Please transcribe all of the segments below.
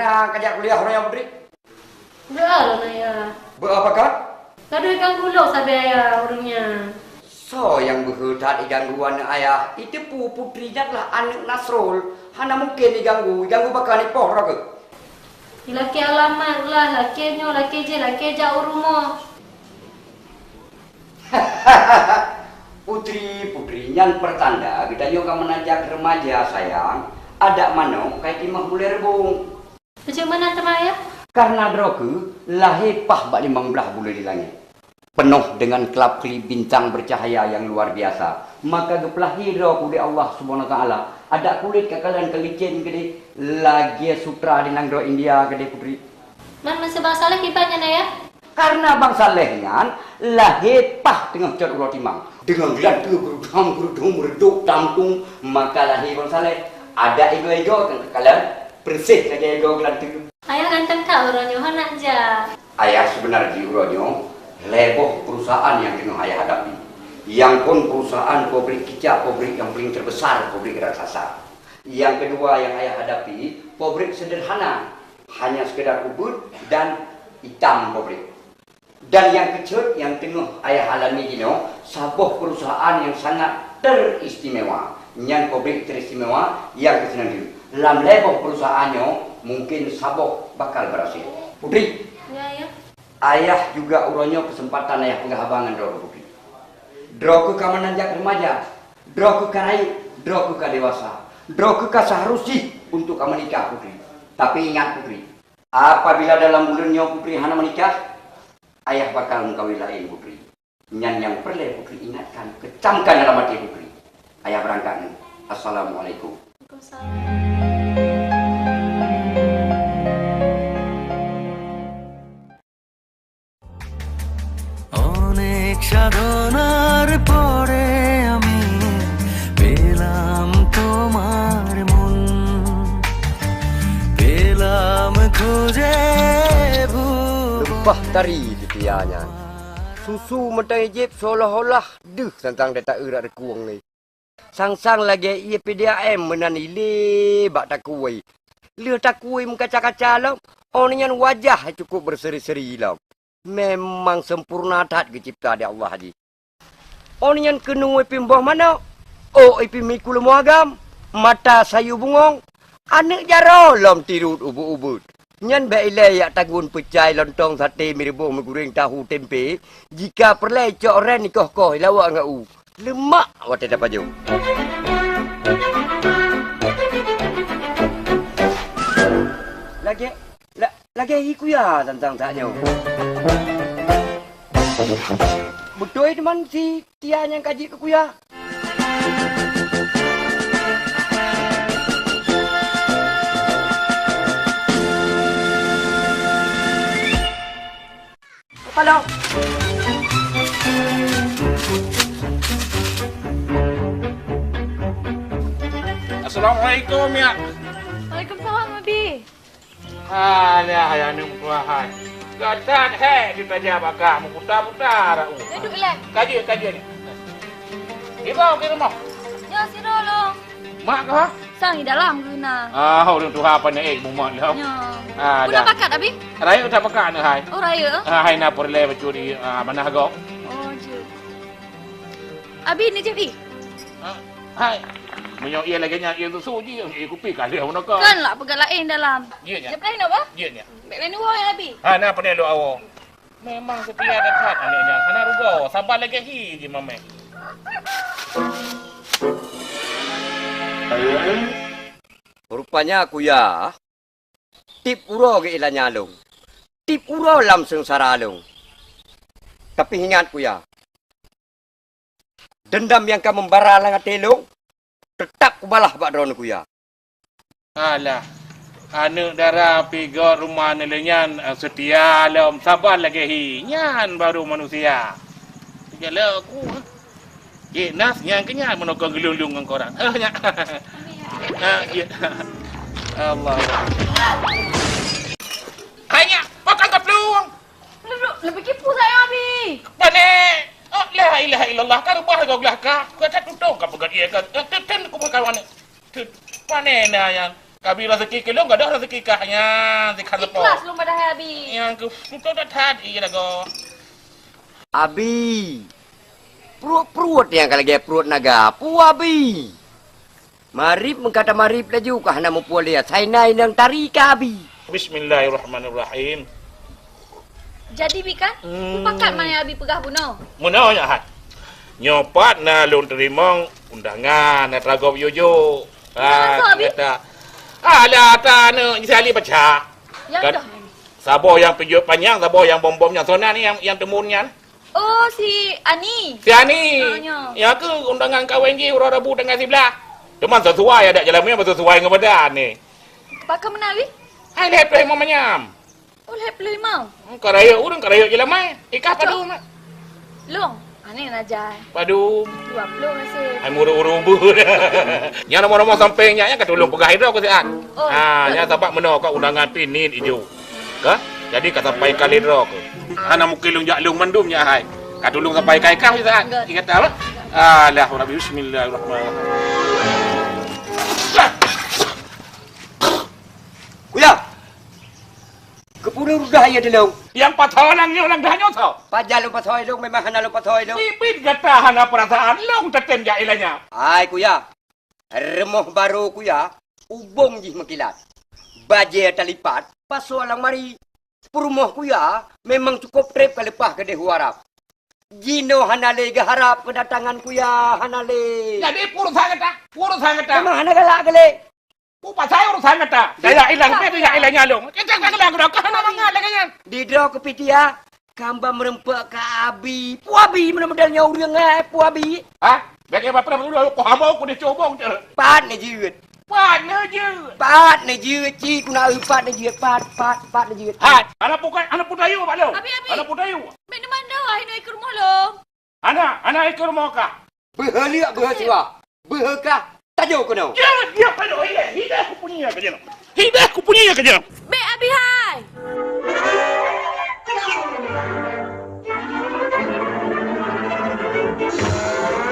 kena kajak kuliah orang yang beri. Berapa Naya? Berapa kan? Kado ikan gulung sampai ayah orangnya. So yang berhutat digangguan ayah itu putrinya lah anak Nasrul. Hana mungkin diganggu bakal ni poh raga. Laki alamat lah, laki je jauh rumah. Putri-putrinya pertanda kita juga menajak remaja sayang. Ada mana kayak timah boleh rebung. Macam mana teman ayah? Karena droge lahir pah bak 15 bulan di langit. Penuh dengan kelap-kelip bintang bercahaya yang luar biasa. Maka gepelahi droge di Allah Subhanahu taala. Ada kulit kekalan kelicin gede lagi sutra di nang India gede putri. Man masa bangsa lagi banyak Naya? Karena bangsa lehnya lahir pah tengah cat ulo timang. Dengan gelap gerudam mereduk tamtung maka lahir bangsa leh. Ada ego-ego kekalan bersih saja ego gelantung. Ayah ganteng kak orangnya, anak aja. Ayah sebenarnya orangnya leboh perusahaan yang tengah ayah hadapi. Yang pun perusahaan pabrik kicap, pabrik yang paling terbesar, pabrik raksasa. Yang kedua yang ayah hadapi, pabrik sederhana. Hanya sekedar ubud dan hitam pabrik. Dan yang kecil yang tengah ayah alami ini, sebuah perusahaan yang sangat teristimewa. Yang pabrik teristimewa yang kesenang diri. Dalam leboh perusahaannya, mungkin sabok bakal berhasil. Putri. Ya, ya. Ayah juga urangnya kesempatan ayah penghabangan droge putri. Droge ka menanjak remaja. Droge ka raih, droge ka dewasa. Droge ka seharusnya untuk ka menikah putri. Tapi ingat putri, apabila dalam bulannya putri hana menikah, ayah bakal mengkawin lain putri. Yang perlu putri ingatkan, kecamkan dalam hati putri. Ayah berangkat. Assalamualaikum. অনেক সাধনার পরে আমি পেলাম তোমার মন পেলাম খুঁজে Lebah tari titianya. Susu mentang ijib seolah-olah deh tentang data erat kuang ni. Sang-sang lagi ia PDAM menani lebak tak kuai. Leh tak kuai muka kaca-kaca lah. Orangnya wajah cukup berseri-seri lah. Memang sempurna tat kecipta di Allah haji. Orangnya kenu ipin bawah mana? Oh ipin mikul muagam. Mata sayu bungong. Anak jaro lom tirut ubud-ubud. Nyan bailai yak tagun pecai lontong sate mirebong megureng tahu tempe. Jika perlu cok ren nikoh-koh lawak ngau. Lemak wate dapat jauh. Lagi iku ya tentang taknya. Betul teman si Tia yang kaji ke kuya. Halo. Assalamualaikum ya. Waalaikumsalam Abi. Alah ayah ni mukahan. Gatat kita jawab kah mukuta-muta. Duduk lah. Kaji ni. Ibu ke rumah. Ya si Rolong. Mak kah? Sang di dalam guna. Orang tu apa ni mumat lah. Ya. Dah. Udah pakat Abi? Raya tak pakat ni hai. Oh raya. Hai nak perle bacuri mana agak. Oh je. Abi ni je Abi. Hai. Menyok ia lagi nyak ia tu suji ia kupi kali awak nak. Kan lah pegang lain dalam. Ya nya. Dia lain apa? Ya nya. Bek lain dua ya Abi. Nak pada lu awak. Memang setia dekat anaknya. Hana rugo sabar lagi hi je mame. Rupanya aku ya. Tip uro ke ilanya long. Tip uro lam sengsara long. Tapi ingat ku ya. Dendam yang kamu membara lang telong. Tetap ku balah pak drone ku ya. Alah. Anak darah pigot rumah nelenyan setia lom sabar lagi hi. Nyan baru manusia. Jalah aku. Nas yang kenyan menokong gelung-gelung dengan korang. Nya. Ya. Allah. Hanya makan ke peluang. Lebih kipu saya Abi. Pane. Oh, la ilaha illallah. Kan rubah kau belah kah. Kau tak tutup kau pegat ia kau. Ten ku berkawan. Pane na yang Abi rezeki ke lu enggak ada rezeki kahnya zikan lepo. Ikhlas lu pada Abi. Yang ku dah tadi dah go. Abi. Perut yang kalau dia perut naga. Pu abi. Marip mengkata marip laju kah nak mempual dia. Saya naik nang tari ke abi. Bismillahirrahmanirrahim. Jadi bi kan? Pakat mana Abi pegah bunuh. Mana nya hat? Nyopat na lun terima undangan na tragop yojo. Kata. Alah ta ne Isali baca. Yang dah. Sabo yang pijut panjang, sabo yang bom-bom yang sona ni yang temunnya. Oh, si Ani. Si Ani. Tanya. Ya ke undangan kahwin je orang Rabu dengan sebelah. Cuma sesuai ada jalannya sesuai dengan badan ni. Pakai mana Abi? Hai lep play mamanyam. Oh, lep play mau. Karaya urang karaya je lamai. Ikah padu mak. Long. Ani najai. Padu. 20 masih. Ai muru-urubu. Nya nama-nama sampingnya nya katulung pegah hidro ke siat. Oh, nya tapak meno ka undangan pinin ijo. Ka? Jadi ka sampai kali hidro ke. Ana mukilung jaklung mandum nya hai. Katulung sampai kai kah siat. Ingat apa? Alah, bismillahirrahmanirrahim. Kuya. Kepulau dah ya delong. Yang patholang ni orang dah nyoto. Pajal lupa thoi long memang hana lupa thoi long. Ipit kata hana perasaan long tetem ja ilanya. Hai kuya. Remoh baru kuya. Ubong jih mengkilat. Baje talipat. Pasu alang mari. Perumoh kuya. Memang cukup trip ke lepas ke dehu harap. Jino hanale ke harap kedatangan kuya hanale. Jadi urusan kata. Memang hana galak gele. Upa saya urusan kata. Saya ilang dia tidak ilanya long. Kita tak gelang dah kana mangal lagi. Di draw ke pitia. Kamba merempak ke abi. Pu abi mana-mana urang pu abi. Ha? Bagi apa pernah dulu ko hamo ko dicobong je. Pat ni jeut. Pan je. Pat ni jeut ci ku nak pat ni jeut pat ni jeut. Ha, anak putayu pak lo. Abi. Anak putayu. Mek di mana ai nak ke rumah long? Anak ikut rumah ka. Berheliak berhasiwa. Berkah tajuk kau. Dia pada hidah aku punya kerja. Hidah aku punya kerja. Mek Abi hai.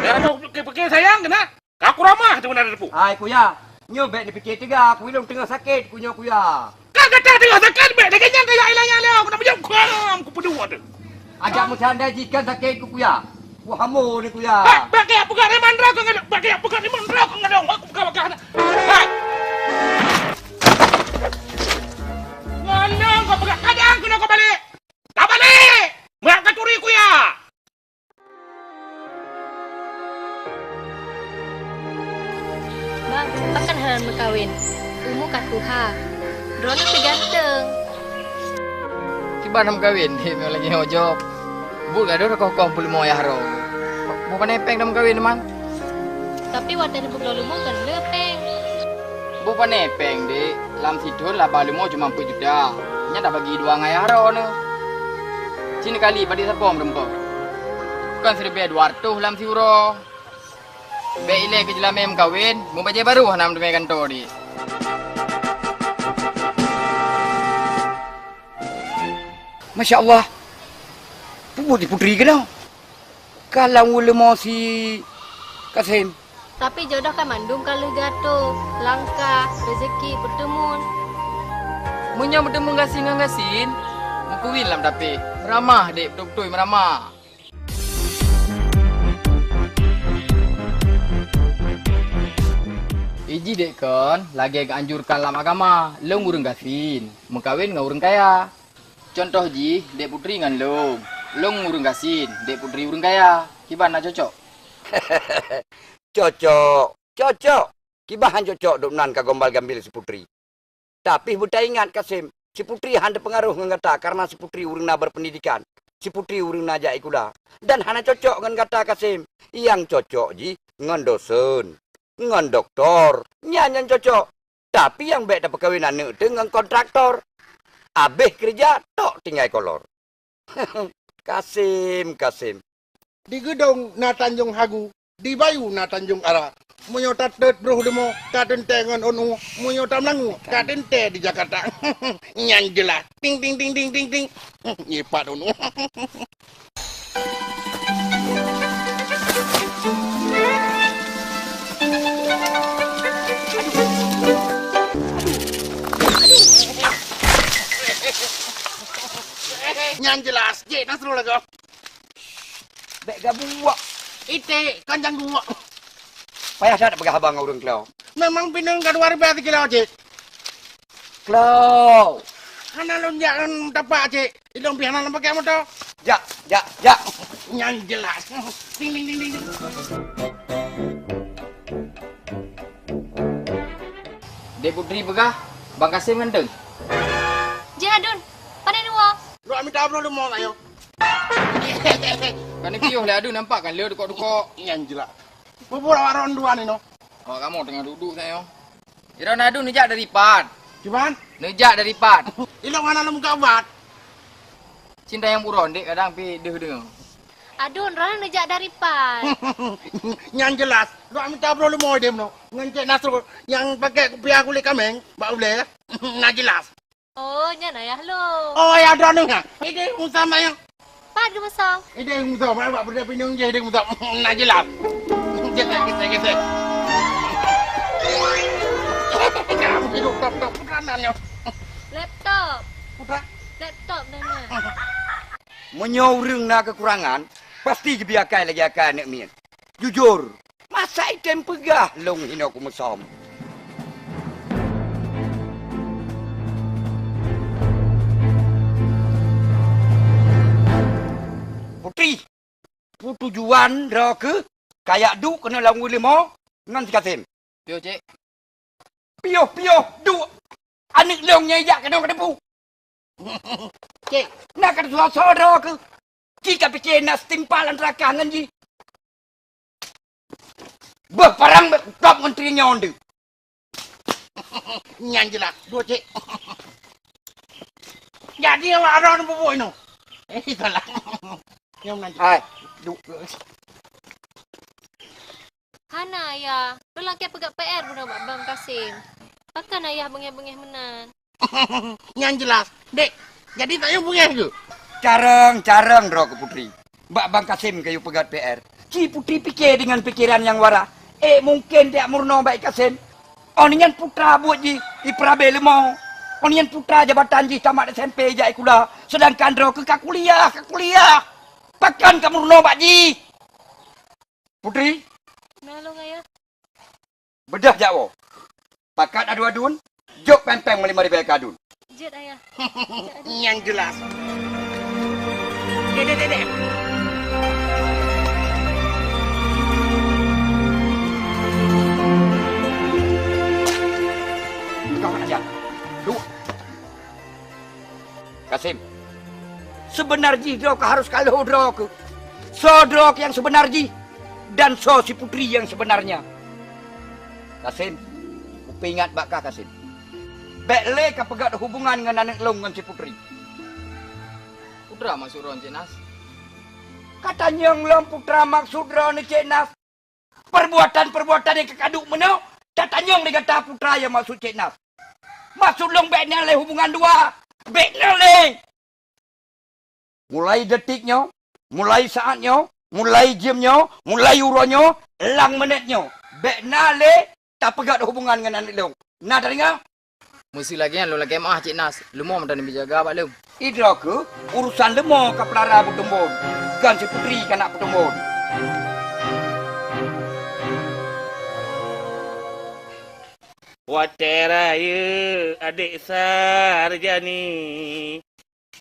Dah kau pergi sayang kena. Aku ramah tu benar depu. Hai kuya. Nyo bek ni fikir tiga. Aku hilang tengah sakit kunyo kuya. Kau kata tengah sakit bek dah kenyang dia ilangnya lo. Kena bijak kurang aku pedua tu. Ajak musanda jikan sakit ku kuya. Ku hamo ni kuya. Bagi apa kau remandra kau ngadong. Bagi apa kau remandra kau ngadong. Aku buka. Hai. Ngadong kau buka. Kadang kena kau balik. Tak balik. Mak katuri kuya. Bang, akan halan berkahwin. Umur katu ha. Drone lebih ganteng. Kiban ham kawin di me lagi hojok. Bu gado ko ko pul mo ya haro. Bu panepeng dam kawin man. Tapi wadah buk lalu mu kan lepeng. Bu panepeng di lam tidur lah balu mo cuma 4 juta. Nya dah bagi 2 ngai haro ne. Sini kali pada sapom rempo. Kan serbe 200 lam siuro. Be ile ke jelamem kawin, mu baje baru hanam deme kantor di. Masya Allah. Putri putri ke dah? Kalau ulama si Kasim. Tapi jodoh kan mandum kalau jatuh. Langkah, rezeki bertemu. Munya bertemu gasin. Mu kuwin lam tapi. Ramah dek betul-betul meramah. Iji dek kan, lagi agak anjurkan dalam agama. Long urang gasin, mengkawin dengan orang kaya. Contoh ji, dek putri dengan long urang gasin, dek putri orang kaya. Kiban nak cocok? Cocok. Kibahan cocok duk nan ka gombal gambil si putri. Tapi buta ingat Kasim, si putri handa pengaruh ngata karena si putri urang na berpendidikan. Si putri urang na jai kula. Dan hana cocok ngan kata Kasim. Yang cocok ji ngan dosen. Ngan doktor, nyanyan cocok. Tapi yang baik dapat kawinan ni dengan kontraktor. Habis kerja, tok tinggal kolor. Kasim. Di gedung na Tanjung Hagu, di Bayu na Tanjung Ara. Munyo tatet bro demo, katen tengan onu, munyo tamlangu, katen te di Jakarta. Nyan jelas. Ting. Nyipat onu. Yang jelas, Cik Nasrul lagi. Bek gabuak. Ite, kanjang gua. Payah dah nak pegang abang orang klau. Memang pinang kat luar biasa kilo, Cik. Klau. Hana lonjakan tapak, Cik. Idong pihana lampak kamu tau. Jak, jak, jak. Yang jelas. Ding, ding, ding, ding. Dek Putri begah, Bang Kasim ngenteng. Je Adun. Pandai dua. Lu ambil tablo lu mau ayo. Kan ni piuh lah adu nampak kan, dia dukok-dukok. Yang jelas. Bubur waron dua ni no. Oh, kamu tengah duduk saya. Kira adu nejak dari pat. Cuman, Nejak dari pat. ilong mana lu muka buat? Cinta yang buron, dek kadang pi deh. Adun, rana nejak dari pan. Yang jelas. Lu ambil tablo lu mau dem no. Ngencet Nasrul yang pakai kupiah kulit kameng, bak boleh. Nah jelas. Oh, nyana ya lo. Oh ya ada nu ha. Ide usama yang. Pat ke pasang? Ide usama bak benda pinung je ide usama. Nah jelas. Kita. Kamu hidup top putranannya. Laptop. Putra. Laptop nana. Menyoreng nak kekurangan, pasti kebiakan lagi akan nak mien. Jujur, masa item pegah long hina aku mesom. Putri, tujuan dah ke? Kayak du kena lawan lima, ngan Kasim. Piuh, Cik. Pio, du. Anik longnya ijak kena kedepu. Cik, Nak kena suara dah ke? Jika fikir nak timpalan neraka ngan ji. Berperang top menterinya onde. yang jelas. Dua cik. Jadi awak ada bubuk no. Salah. Yang nanti. Hai, du. Hana ayah. Lu laki pegat PR pun nak Bang Kasim. Takkan ayah bengeh-bengeh menan. Yang jelas. Dek, jadi tak yang punya ke? Carang roh ke Putri. Mbak Bang Kasim kayu pegat PR. Si Putri fikir dengan pikiran yang waras. Mungkin dia murno baik Kasim. Onian putra buat ji di Prabe lemau. Onian putra jabatan ji tamat SMP je kula. Sedangkan roh ke kuliah. Pakan kamu murno bak ji. Putri, Nalong ayah. bedah jawo. Pakat adu-adun, jok pempeng melimari baik adun. Jet ayah. Yang jelas. Dek. Kau aja. Du. Kasim. Sebenarnya drok harus kalau drok. So drok yang sebenarnya dan so si Putri yang sebenarnya. Kasim, aku ingat bakal Kasim. Bekle ka pegat hubungan dengan anak long dengan si Putri. Putra maksud ron, Cik Nas. Katanya yang long putra maksud ron ni Cik Nas. Perbuatan yang kekaduk menau. Katanya yang dikata putra yang maksud Cik Nas. Maksud long beknya le hubungan dua. Beknya le. Mulai detiknya, mulai saatnya, mulai jamnya, mulai uronnya, lang menitnya. Beknya le tak pegat hubungan dengan anak long. Nah dengar? Mesti lagi kan, lu lagi mah Cik Nas. Lu mau mentani berjaga apa lu? Idra ke urusan lemo ke pelara bertembun. Kan si Putri kan nak bertembun. Wateraya adik sarjani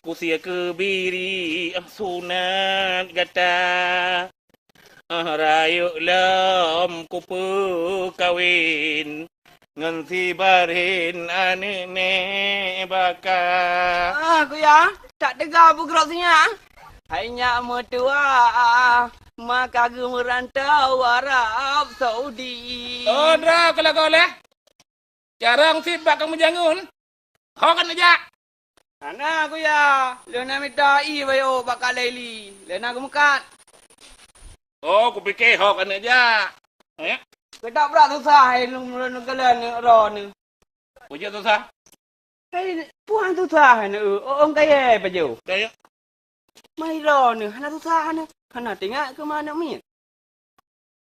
Kusia kebiri sunat gata Rayuk lam kupu kawin Ngan si barin ane ne baka Aku ya, tak dengar bergerak sini ah. Hanya mertua, maka aku merantau Arab Saudi. Oh, dra kalau kau leh. Jarang si bak kamu jangun. Kau kan aja. Ana aku ya, lena minta bayo bakal leli. Lena aku mekat. Oh, aku fikir kau kan aja. Ya. Kita berat susah lu kalian ron ni. Pujuk susah. Hey, puan susah ni. Orang kaya baju. Kaya. Mai ron ni, hana susah ni. Hana tengok ke mana mi?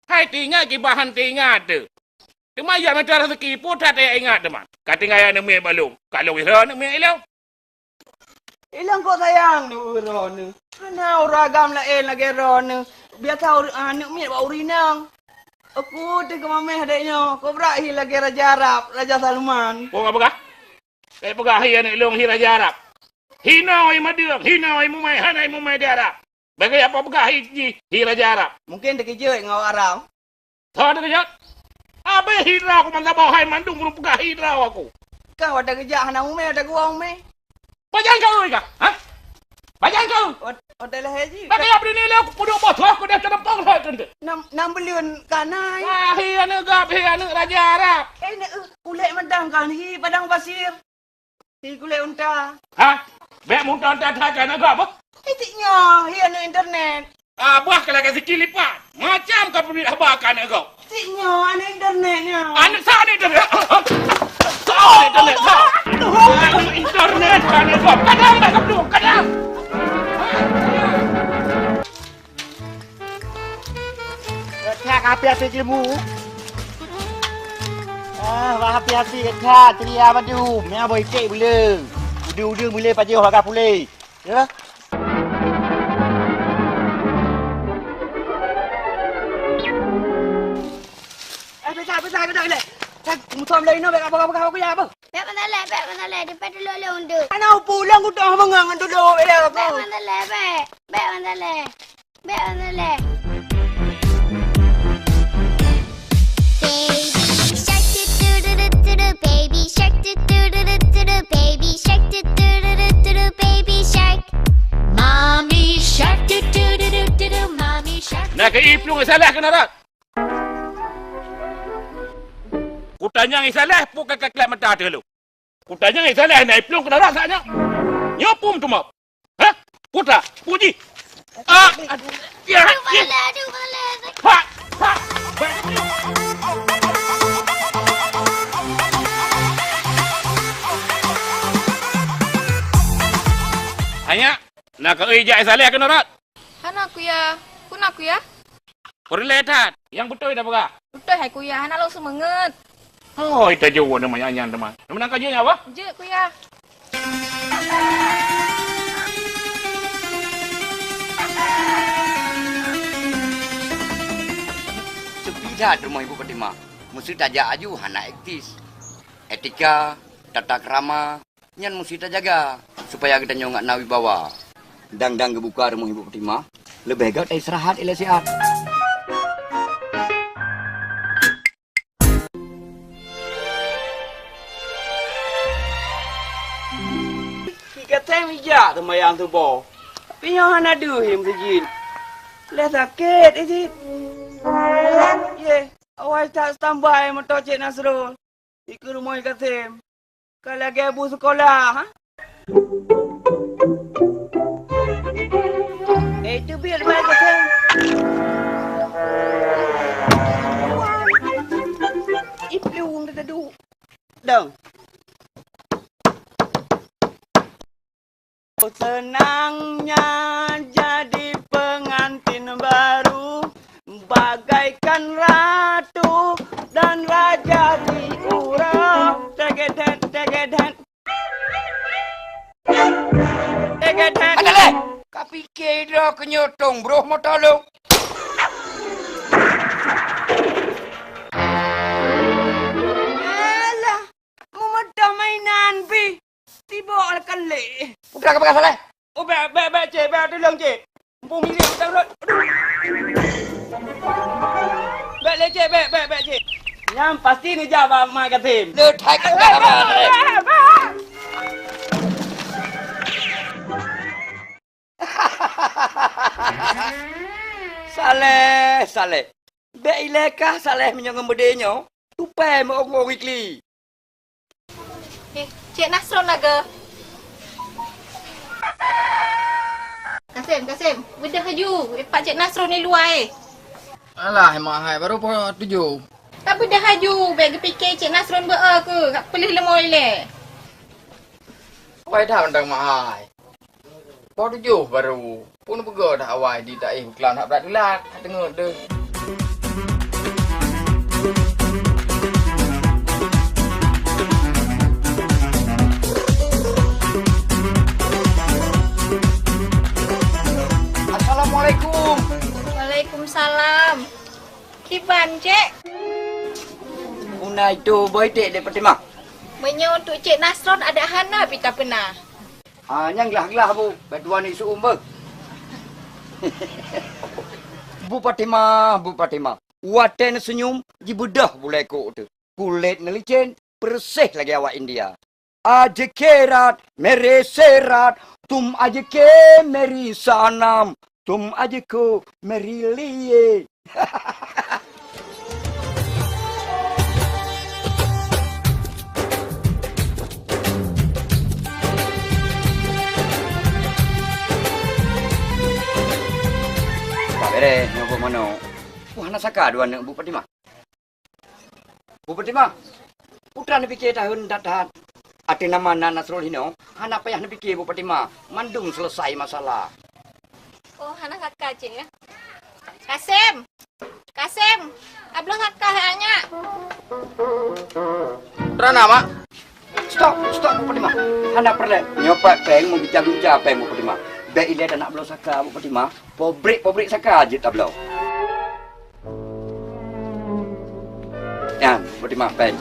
Hai tinggal ki bahan tinggal tu. Cuma yang macam rezeki pun tak ada ingat teman. Kata ngaya ni mi balung. Kalau wira ni mi ilau. Ilang kau sayang ni Ron. Kenal ragam lain lagi Ron. Biar tahu anak mi bawa urinang. Aku tengok mameh adiknya. Kau berakhir lagi Raja Arab, Raja Salman. Oh apa kah? Saya pegah hi anak long hi Raja Arab. Hina ai madiang, hina ai mumai, hanai mumai dia Arab. Bagi apa pegah hi Raja Arab? Mungkin terkejut dengan orang Arab. Tahu tak kejut? Abe hidra aku mantap bawa hai mandung belum pegah hidra aku. Kau ada kerja anak umeh, ada gua umeh. Bajang kau ika? Ha? Bajang kau? Ada lah haji. Bagi apa ni aku punya bos aku dah terpong lah tu. 6 bilion kanai. Ah hi anak gap hi anak Raja Arab. Ni kulit medang kan hi padang pasir. Hi kulit unta. Ha? Bek muntah tak kan agak apa? Tiknya hi anu internet. Ah buah kalau kasi kilipan. Macam kau punya abakan agak. Tiknya anu internetnya. Anak sana itu. Sana internet. Anak internet kan agak. Kadang tak kau kadang. Kak api-api ilmu. Api-api kak ceria padu. Mea boy cek boleh. Udah boleh paju harga pulih. Ya. Besar le. Saya mutam lain no apa aku ya apa? Bek mana le, depan dulu le undur. Ana pulang ku dah mengang dulu ya Bek aku. mana le, bek mana le. Baby shark do do do do do do, baby shark do do do do do do, baby shark. Mommy shark do do do do do do, mommy shark. Nak ke iplung salah kena rat. Kutanya salah bukan keklap mata dulu. Kutanya salah naik iplung kena rat saknya. Nyopum tu mau. Ha? Putra, puji. Ya. Aduh bala. Ha. Hanya nak ke ijak salah kena rat. Hana aku ya. Kuna aku ya. Koreletat. Yang betul dah berah. Betul hai ku ya. Hana lo semangat. Oh, itu jauh nama nyanyian teman. Nama kerjanya apa? Je ku ya. Sepidat rumah Ibu Fatimah. Mesti tajak aju anak etis. Etika, tata krama, nyan mesti terjaga supaya kita nyongak nawi bawa. Dang-dang kebuka rumah Ibu Fatimah. Lebih gak istirahat ila sihat. Kata mijak temayang tu bo. Tapi yang hana duhim sejin. Leh sakit isi. Ye, awal tak standby motor Cik Nasrul. Ikut rumah Kasim. Kalau lagi ibu sekolah, ha? Itu biar baik Kasim. Iplung dah duduk. Dong. Senangnya jadi pengantin baru, bagaikan ratu dan raja diurang. Tegedet. Adalah, kau fikir dah kenyotong bro motor lu. Alah, mau madah mainan bi. Tiba akan le. Putra kau pakai salah. Oh, baik, cik. Baik, tolong, cik. Mumpung milik hutang rot. Baik, le, cik. Baik, cik. Yang pasti ni jawab Mak Kasim. Letak kat apa? Saleh. Baik ilekah Saleh menyangka bedenya. Tupai mau orang weekly. Cik Nasron naga. Kasim. Bedah haju. Pak Cik Nasron ni luar Alah, emak hai baru pukul 7. Tak bedah haju. Bagi fikir Cik Nasron ber ke. Tak pelih lemoi le. Wai dah undang mak hai. Pukul 7 baru. Pun pegah dah awal di tak iklan hak berat dilat. Tengok tu. kutipan, Cik. Una itu boy tek dek Fatimah. Menyo untuk Cik Nasron ada hana pita pernah. Yang gelah-gelah bu. Berdua ni suum ber. Bu Fatimah, Bu Fatimah. Waten senyum, jibudah boleh kok tu. Kulit nelicin, bersih lagi awak India. Aje kerat, mere serat, tum aje ke meri sanam, tum aje ko meri liye. Tak bere, nyoba mana? Wah, nak saka dua anak Bu Fatimah. Bu Fatimah, putra nak fikir tahun datang. Ati nama anak Nasrul Hino, anak payah nak fikir Bu Fatimah. Mandung selesai masalah. Oh, hana kakak, Cik ya. Kasim. Kasim. Abang kakak hanya. Terana, Mak. Stop Bu Fatimah. Anak perlu nyopat peng mau bincang-bincang peng Bu Fatimah. Baik dia nak belau saka Bu Fatimah. Pobrik saka aje tak belau. Ya, Bu Fatimah peng.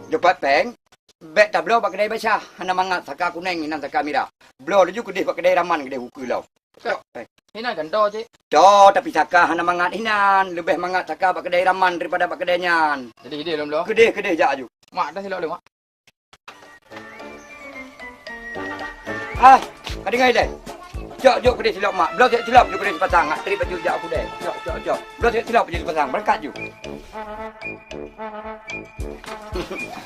Nyopat peng. Baik tak belau pak kedai basah. Hana mangat saka kuning minan saka merah. Belau laju kedai pak kedai raman kedai huku lau. Stop peng. Hinan kan do, Cik. Do tapi saka hana mangat hinan. Lebih mangat saka pak kedai raman daripada pak kedai nyan. Jadi ide belum lo. Kedai jak aju. Mak dah silap lu, Mak. Ah, kadang deh. Jok kedai silap mak. Belau silap ju kedai pasang. Ngak trip baju jak aku deh. Jok. Belau silap baju pasang. Berangkat ju.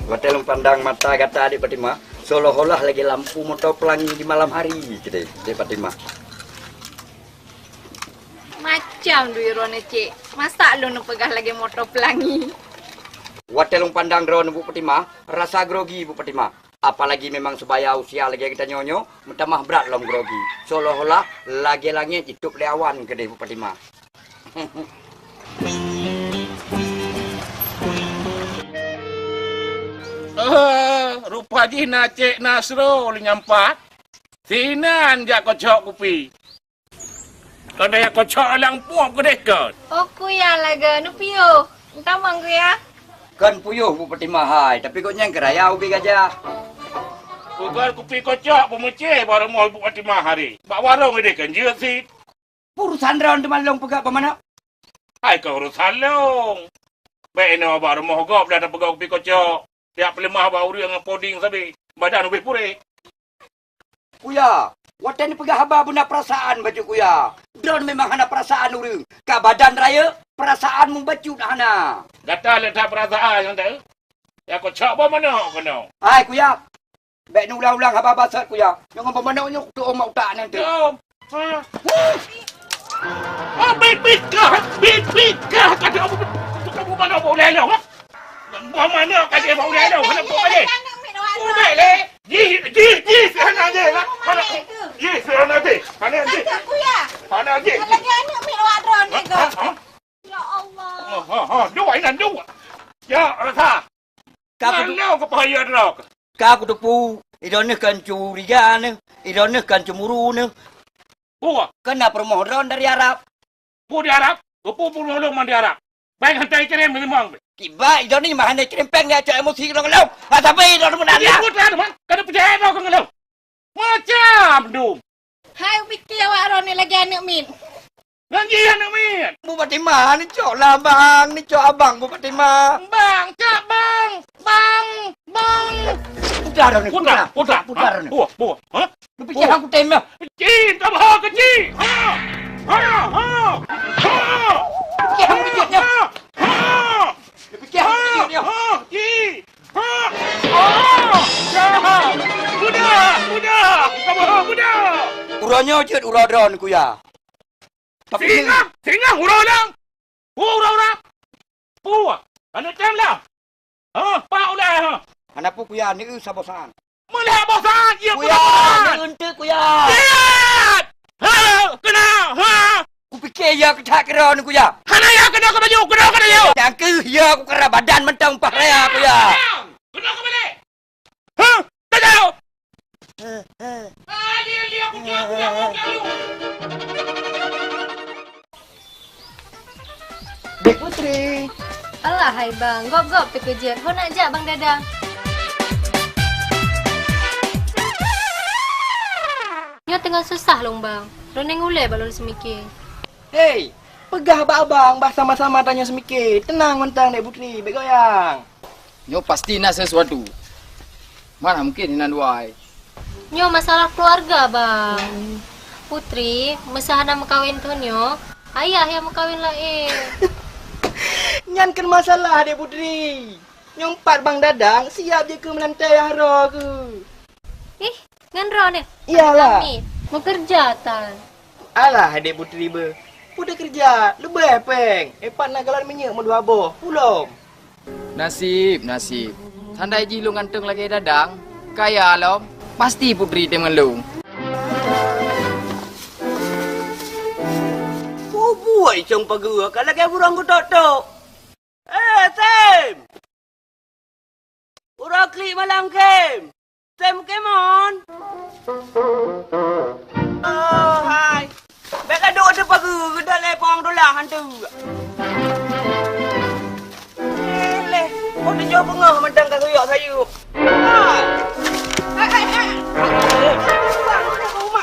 Hotel pandang mata kata adik Fatimah. Seolah-olah lagi lampu motor pelangi di malam hari. Kedai adik Fatimah. Macam du irone, Cik. Masa lu nak pegah lagi motor pelangi? Hotel pandang drone Bu Fatimah. Rasa grogi Bu Fatimah. Apalagi memang sebaya usia lagi kita nyonyo, mentamah berat dalam grogi. Seolah-olah lagi langit hidup le awan kedai Bu Fatimah. Rupa jina Cik Nasrul nyampat. Sinan jak kocok kupi. Kedai kocok lang puap kedai kan. Oh, kuya laga. Nupio. Entah mang kuya. Kan puyuh Bu Fatimah hai, tapi kau nyang keraya ubi gajah. Bukan kupi kocok pemecih baru mau Ibu Fatimah hari. Bak warung dia kan je si. Urusan raun teman long pegak pemana? Hai kau urusan long. Baik no baru mau gop dah pegak kupi kocok. Tiap lemah baru yang poding sabi. Badan lebih purih. Kuya, watan pegak haba benda perasaan baju kuya. Drone memang hana perasaan urang. Ka badan raya, perasaan membaju dah hana. Data letak perasaan yang tak. Ya kocok apa mana kena? Hai kuya. Baik ni ulang-ulang haba basat kuya. Jangan pemana nyuk tu omak utak nanti. Jom. Oh, bit kah kata apa? Kamu mana boleh lo? Mana kata apa boleh lo? Kenapa boleh? Boleh le. Ji, sana je lah. Mana? Ji, sana je. Mana je? Kuya. Mana je? Lagi anak minum adron ni ke? Ya Allah. Dua ini dua. Ya, rasa. Mana kau payah dok? Ka aku tepu. Idone kan curiga ne. Idone kan cemburu ne. Buah. Kena permohonan dari Arab. Bu di Arab. Bupu puluh man di Arab. Baik hantai kirim memang. Tiba idone ni mah hanai krempeng dia cak emosi kena ngelau. Tapi idone pun Dia ada. pun ada man. Kada percaya kau ngelau. Macam dum. Hai, fikir awak Ron ni lagi anak min. Lagi anak min. Bu Fatimah ni cok lah bang. Ni cok abang Bu Fatimah. Bang, cak bang. Bang. Putar dah ni. Putar. Putar ni. Buah. Ha? Lu fikir aku tem lah. Kecil, tak bah kecil. Ha. Fikir aku kecilnya. Lu fikir aku kecilnya. Kecil. Budak. Kamu budak. Uranya jet uradron kuya. Tapi Singa urang. Urang. Buah. Anak tem lah. Pak ulah. anak pu kuya ni sabosan. Melihat bosan. Ya, Kuya, ni ente kuya. Lihat. Kena. Ku fikir ya ketak kera ni kuya. Hana ya kena ke baju. Kena ya. Yang ke ya aku kera badan mentang umpah raya kuya. Kena ke balik. Kena. Dia kucing. Dek Putri. Alah hai bang, gop-gop terkejut. Kau nak jak bang Dadang? Nyo tengah susah long bang. Reneng ulai balon semikir. Hei, pegah abang, bah sama-sama tanya semikir. Tenang mentang Dek Putri, baik goyang. Nyo pasti nak sesuatu. Mana mungkin nak duai. Nyo masalah keluarga bang. Putri, mesahana mekawin tu nyo. Ayah yang mekawin lain. Nyan kan masalah Dek Putri. Nyompat Bang Dadang, siap je ke melantai hara ke? Ih, nganro ni. Iyalah. Kami, mau kerja tan. Alah Dek Putri ber. Udah kerja, lebih peng. Epat nak galan minyak mau dua boh. Pulom. Nasib. Tandai ji lu nganteng lagi Dadang. Kaya lom. Pasti Putri temen lu. Buai cong pagua kalau kayak burung ku tok. Sam. Urang klik malam kem. Sam kemon. Oh, hai. Bek aduk ada pagi dah lepong dolah hantu. Leh, kau dah jauh pengah mentang kat soyak saya. Hai.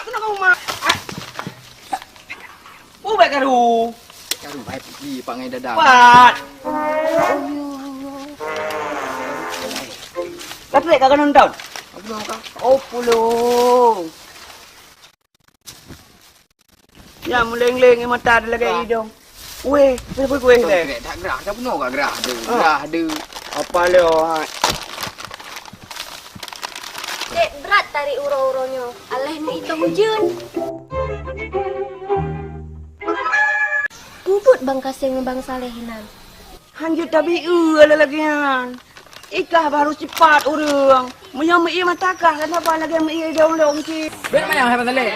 Kena rumah. Bek karu. Karu baik Putri pangai Dadang. Pat. Tapi kau kena nonton. Oh, pulung. Ya, muleng-leng mata ada lagi hidung. Weh, apa kuih le? Tak gerah, tak penuh kah gerah ada. Gerah ada. Apa le? Dek, berat tarik uro-uronyo. Alah ni itu hujan. Kubut Bang Kasim dengan Bang Salehinan. Hanjut tabi ada lagi kan. Ikah baru cepat orang. Menyamai matakah kenapa lagi mai dong ki. Ben mana yang hebat le?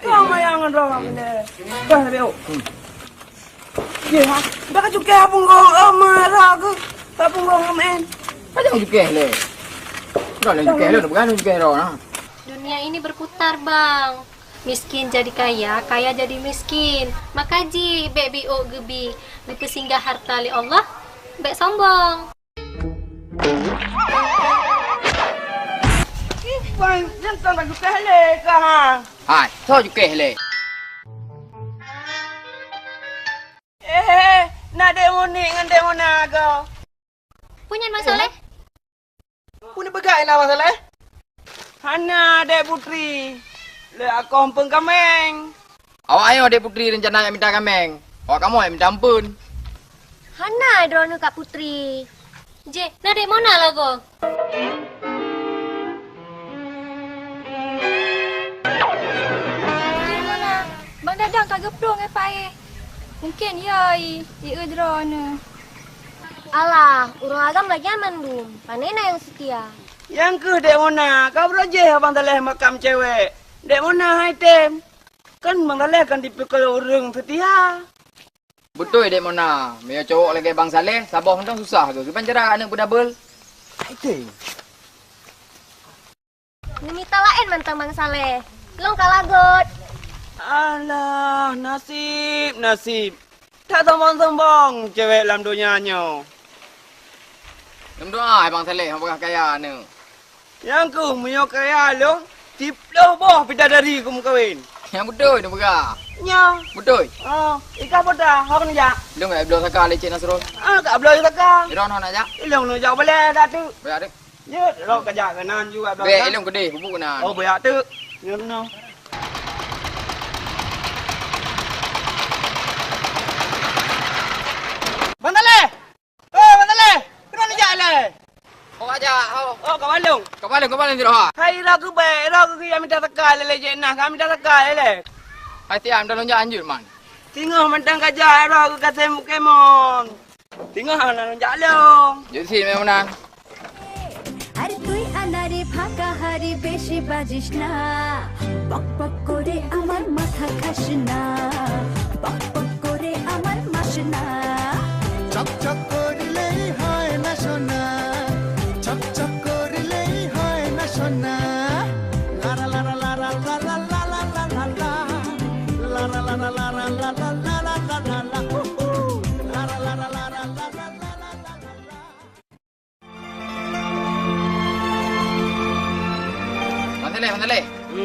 Kau mayangan orang ni. Dah leo. Ya, dah juga punggong marah ke. Tak punggong men. Macam juga le. Dah le juga le, bukan juga ro nah. Dunia ini berputar bang. Miskin jadi kaya, kaya jadi miskin. Makaji, bek biok gebi. Lupa singgah harta li Allah, bek sombong. Bang, jangan tak juga le kah. Hai, so juga le. Nak demo ni dengan demo naga. Punya masalah? Punya begai lah masalah. Hana Dek Putri. Le aku ampun kameng. Awak ayo Dek Putri rencana yang minta kameng. Awak kamu yang minta ampun. Hana drone Kak Putri. Je, nak dek mana lagu? Mana? Bang Dadang tak geplong pae. Mungkin ya i drone. Alah, urang agam lagi aman belum. Panena yang setia. Yang ke Dek Mona, kau beraja abang Taleh makam cewek. Dek Mona hai tem. Kan Bang Taleh kan dipikul orang setia. Betul Dek Mona. Mia cowok lagi Bang Saleh, sabar hendak susah ke. Kepan cerah anak budabel. Hai tem. Nimita lain mantang Bang Saleh. Long kalagot. Alah, nasib. Tak sombong-sombong cewek dalam dunianya. Dalam doa Bang Saleh, orang kaya ni. Yang ku punya kaya lo, ciplo boh bidadari ku kawin. Yang betul ni berah. Nya. Betul. Oh, ikan pada hok ni jak. Belum nak belum sakar leceh Nasrul. Tak boleh tak. Iron nak jak. Ilong nu jak boleh dah tu. Berat dek. Ya, lo kerja kanan juga Be, ilong gede, bubuk kena. Oh, berat tu. Ya no. Bantale! Bantale! Kena ni jak le. Kau aja, kau. Oh, kawalung. Kepala di roha. Hai ra ku be, ra ku yang minta tekal le je nah, kami minta tekal le. Hai tiam dalam jak anjur man. Tengok mentang kerja ra ku kata Pokemon. Tengok nak jak long. Jadi sini memang. আরে তুই আনারে ফাঁকা হারি বেশি বাজিস না বক বক করে আমার মাথা খাস না বক বক করে আমার মাস না চকচক করলেই হয় না সোনা চকচক করলেই হয় না সোনা লারা লারা লারা লারা লারা লারা লারা লারা লারা লারা লারা লারা লারা লারা লারা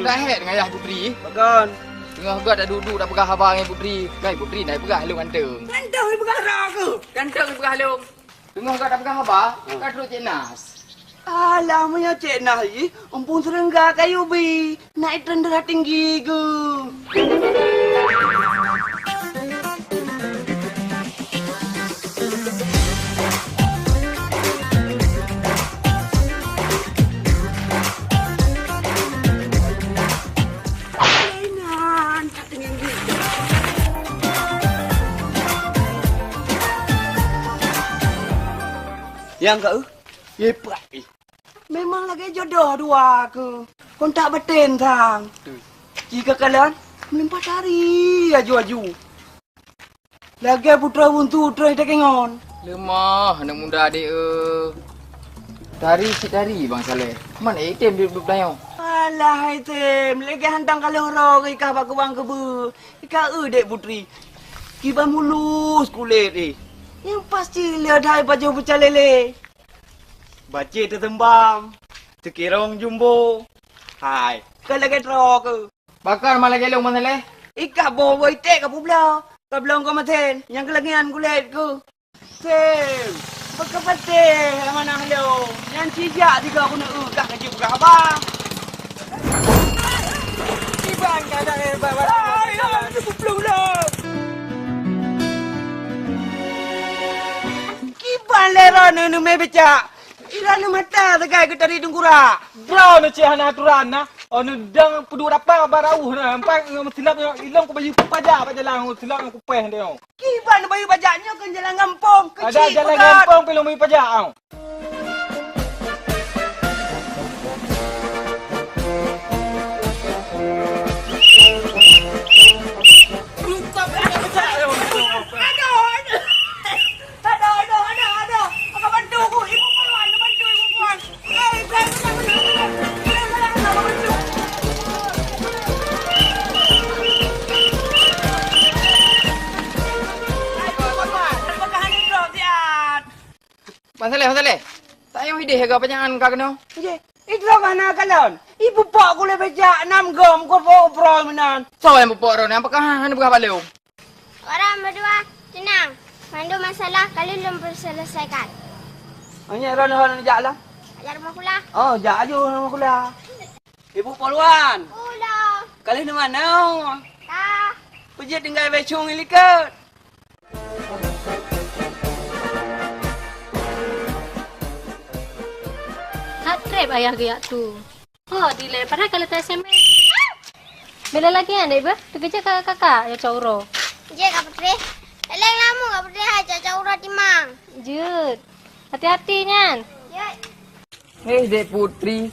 dah head dengan ayah putri. Bagon. Tengah gak dah duduk dah pegah abang dengan putri. Kai putri naik pegah halung ganteng. Ganteng ni bukan arah ke? Ganteng pegah halung. Tengah gak dah pegah abang, kat terus Cik Nas. Alah, punya Cik Nah ni, ampun serengga kayu bi. Naik rendah tinggi ke. Yang kau, hebat eh. Memang lagi jodoh dua ke. Kau tak betin sang. Jika kalian melimpah cari aju-aju. Lagi putra buntu terus dah kengon. Lemah anak muda adik Tari si tari Bang Saleh. Mana item dia duduk dayo? Alah item, lagi hantang kalau orang ikah bak bang kebu. Ikah dek putri. Kiba mulus kulit eh. Yang pasti lihat hai baju pecah lele. Baca tertembam. Sekirong jumbo. Hai, kau lagi terok ke? Bakar malah gelong Bang Saleh. Ikah bawa itek ke pula. Kau belum kau maten. Yang kelagian kulit ke? Sem. Berkepatih mana hello. Yang cijak juga aku nak kah kerja bukan abang. Ibang kada hebat. Ayo, belum lah. Kiban lera nu me becak. Irana mata tegai ke tadi dengkura. Bro na cihana turana. Onu dang pudu apa barau na. Empat silap ilong ko bayu pajak pajalang silap ko peh dia. Kiban bayu pajaknya kan jalan kampung. Ada jalan kampung pelong bayu pajak au. Bang Saleh. Tak payah ide harga panjangan kau kena. Je, itu mana kalian? Ibu pak aku le becak 6 gom ko pro menan. So yang bupok ron, apakah hang buka balung? Orang berdua tenang. Mandu masalah kalian belum selesaikan. Hanya ron jak lah. Ajar rumah kula. Oh, jak aja nama kula. Ibu Polwan. Kula. Kalian di mana? Tak. Pergi tinggal becung ilikat. Hak trip ayah geyak tu. Oh, delay. Padahal kalau tak SMS. Bila lagi kan, Ibu? Terkejar kakak ya Cauro. Je Kak Putri. Eleng lama Kak Putri ajar caura timang. Jut. Hati-hati kan. Ya. Dek putri.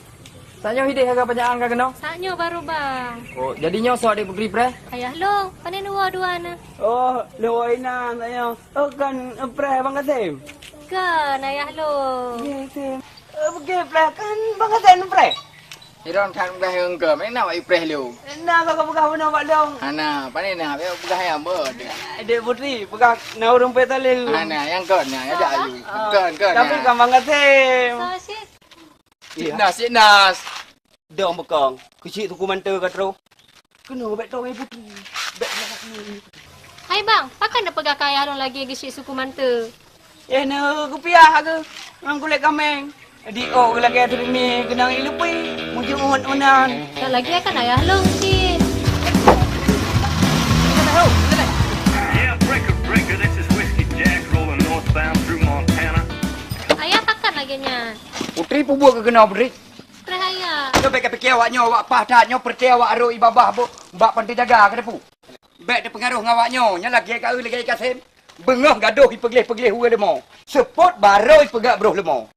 Tanya ide harga panjangan kau kena. Saknyo baru bang. Oh, jadinya so dek putri pre. Ayah lo, panen dua na. Oh, lewainan saya. Oh kan preh Bang Kasim. Kan ayah lo. Ya, Kasim. Pergi preh kan Bang Kasim preh. Iron kan buka yang ke, mana nak pre lu? Nah, kau pegang mana Pak Long? Ana, pane nak buka yang ber. Dek putri pegang nau rumput tali. Ana, yang kan nak ada ayu. Kan. Tapi kan Bang Kasim. Sosis. Cik Nas. Dong bekong. Kecil tu kumanta kat terus. Kena bet tau putri. Bet nak ni. Hai bang, pakan dah pegang kaya lo lagi gisi suku manta. Na kupiah ke. Nang kulit kameng. Di lagi ada ni kenang ilupi. Mujung unan. Tak lagi akan ayah lo si. Yeah, breaker, this is Whiskey Jack rolling northbound through Montana. Ayah pakan lagi nya. Putri pubuh ke kena putri? Pre ayah. Kau baik fikir awaknya awak pahatnya percaya awak aruk ibabah bu. Mbak pandai jaga ke depu. Baik dia pengaruh ngawaknya. Nya lagi kau lagi Kasim. Bengah gaduh ipegih-pegih hua lemo. Sepot baroi pegak broh lemo.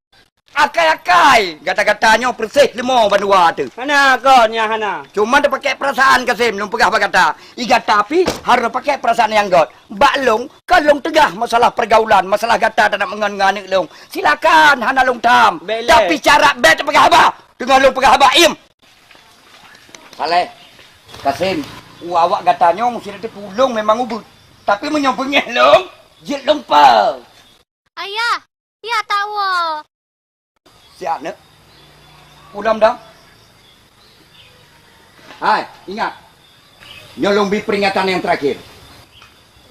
Akai-akai gata-gatanya persih lemo bandua tu. Hana kau nya hana. Cuma dia pakai perasaan Kasim belum pegah bagata. Iga tapi harus pakai perasaan yang god. Mbak long kalong tegah masalah pergaulan, masalah gata tak nak mengan-nganik long. Silakan hana long tam. Bele. Tapi cara bet pegah abah. Dengan long pegah abah im. Saleh. Kasim, awak gatanya mesti ada pulung memang ubut. Tapi menyopengih long, jit lumpau. Ayah, ya tahu. Siap nak. Pulang dah. Hai, ingat. Nyolong bi peringatan yang terakhir.